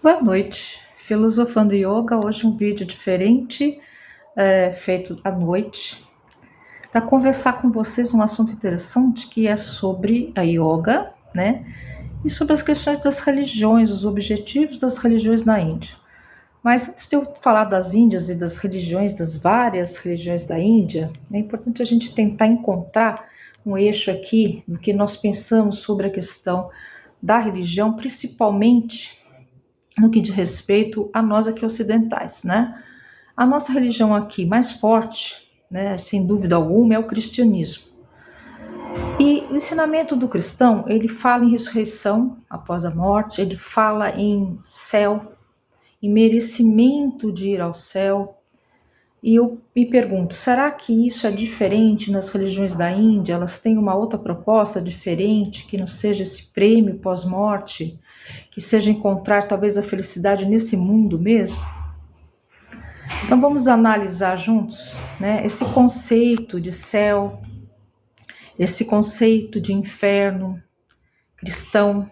Boa noite, Filosofando Yoga. Hoje um vídeo diferente, feito à noite, para conversar com vocês um assunto interessante que é sobre a yoga, né? E sobre as questões das religiões, os objetivos das religiões na Índia. Mas antes de eu falar das Índias e das religiões, das várias religiões da Índia, é importante a gente tentar encontrar um eixo aqui do que nós pensamos sobre a questão da religião, principalmente no que diz respeito a nós aqui ocidentais, né? A nossa religião aqui mais forte, né, sem dúvida alguma, é o cristianismo. E o ensinamento do cristão, ele fala em ressurreição após a morte, ele fala em céu, em merecimento de ir ao céu. E eu me pergunto, será que isso é diferente nas religiões da Índia? Elas têm uma outra proposta diferente, que não seja esse prêmio pós-morte, que seja encontrar talvez a felicidade nesse mundo mesmo? Então vamos analisar juntos, né, esse conceito de céu, esse conceito de inferno cristão,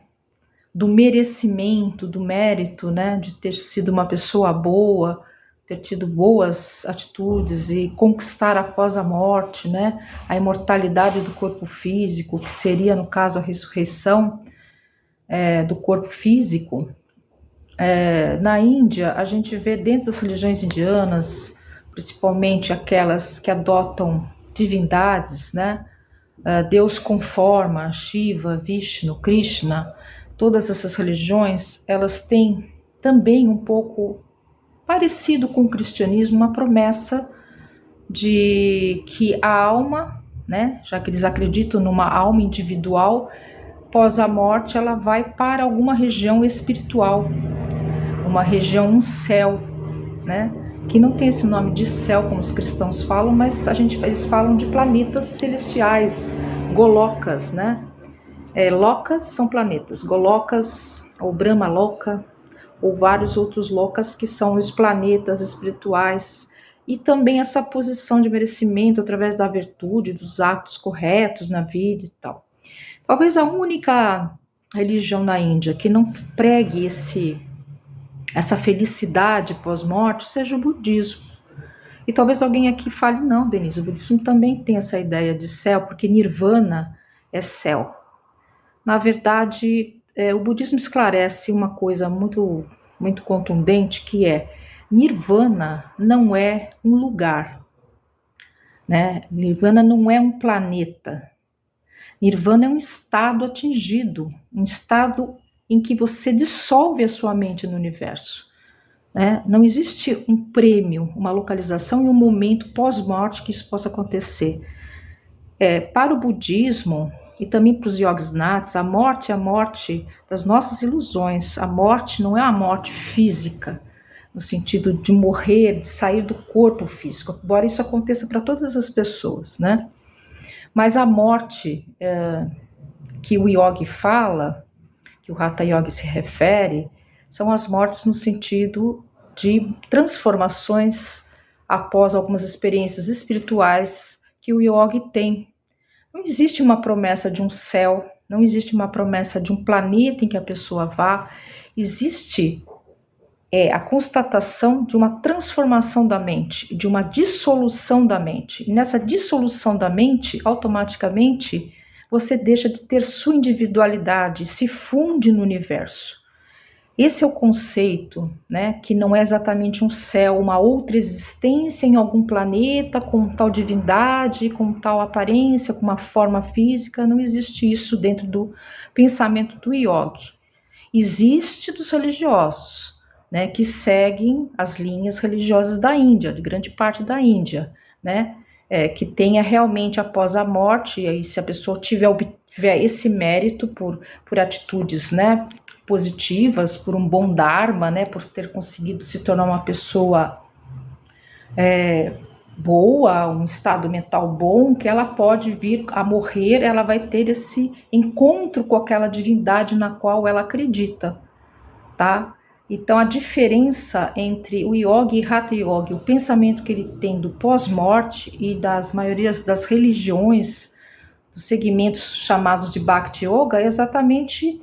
do merecimento, do mérito, né, de ter sido uma pessoa boa, ter tido boas atitudes e conquistar após a morte, né, a imortalidade do corpo físico, que seria, no caso, a ressurreição do corpo físico. Na Índia, a gente vê dentro das religiões indianas, principalmente aquelas que adotam divindades, né? Deus com forma, Shiva, Vishnu, Krishna, todas essas religiões, elas têm também um pouco parecido com o cristianismo, uma promessa de que a alma, né, já que eles acreditam numa alma individual, pós a morte ela vai para alguma região espiritual, uma região, um céu, né? Que não tem esse nome de céu como os cristãos falam, mas eles falam de planetas celestiais, golokas, né? Lokas são planetas, golokas ou Brahma Loka ou vários outros lokas que são os planetas espirituais, e também essa posição de merecimento através da virtude, dos atos corretos na vida e tal. Talvez a única religião na Índia que não pregue essa felicidade pós-morte seja o budismo. E talvez alguém aqui fale, não, Denise, o budismo também tem essa ideia de céu, porque nirvana é céu. Na verdade, o budismo esclarece uma coisa muito, muito contundente, que é nirvana não é um lugar, né? Nirvana não é um planeta. Nirvana é um estado atingido, um estado em que você dissolve a sua mente no universo. Né? Não existe um prêmio, uma localização e um momento pós-morte que isso possa acontecer. Para o budismo e também para os yogisnatas, a morte é a morte das nossas ilusões. A morte não é a morte física, no sentido de morrer, de sair do corpo físico, embora isso aconteça para todas as pessoas, né? Mas a morte que o yogi fala, que o Hatha Yoga se refere, são as mortes no sentido de transformações após algumas experiências espirituais que o yogi tem. Não existe uma promessa de um céu, não existe uma promessa de um planeta em que a pessoa vá, existe a constatação de uma transformação da mente, de uma dissolução da mente. E nessa dissolução da mente, automaticamente, você deixa de ter sua individualidade, se funde no universo. Esse é o conceito, né, que não é exatamente um céu, uma outra existência em algum planeta, com tal divindade, com tal aparência, com uma forma física. Não existe isso dentro do pensamento do yogi. Existe dos religiosos, né, que seguem as linhas religiosas da Índia, de grande parte da Índia, né, que tenha realmente após a morte, e aí se a pessoa tiver esse mérito por atitudes, né, positivas, por um bom dharma, né, por ter conseguido se tornar uma pessoa boa, um estado mental bom, que ela pode vir a morrer, ela vai ter esse encontro com aquela divindade na qual ela acredita, tá? Então a diferença entre o yogi e Hatha Yoga, o pensamento que ele tem do pós-morte e das maiorias das religiões, dos segmentos chamados de Bhakti Yoga, é exatamente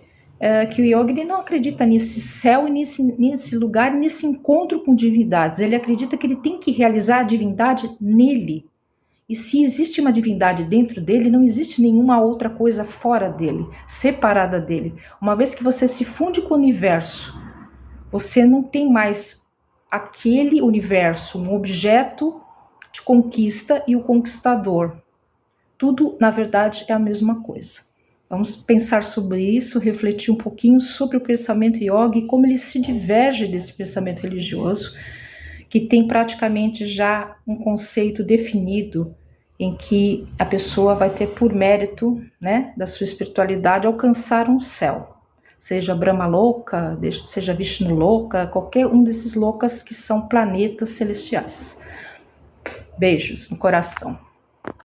que o yoga ele não acredita nesse céu, nesse lugar, nesse encontro com divindades. Ele acredita que ele tem que realizar a divindade nele. E se existe uma divindade dentro dele, não existe nenhuma outra coisa fora dele, separada dele. Uma vez que você se funde com o universo, você não tem mais aquele universo, um objeto de conquista e o conquistador. Tudo, na verdade, é a mesma coisa. Vamos pensar sobre isso, refletir um pouquinho sobre o pensamento yoga e como ele se diverge desse pensamento religioso, que tem praticamente já um conceito definido em que a pessoa vai ter por mérito, né, da sua espiritualidade alcançar um céu, seja Brahma Loka, seja Vishnu Loka, qualquer um desses lokas que são planetas celestiais. Beijos no coração.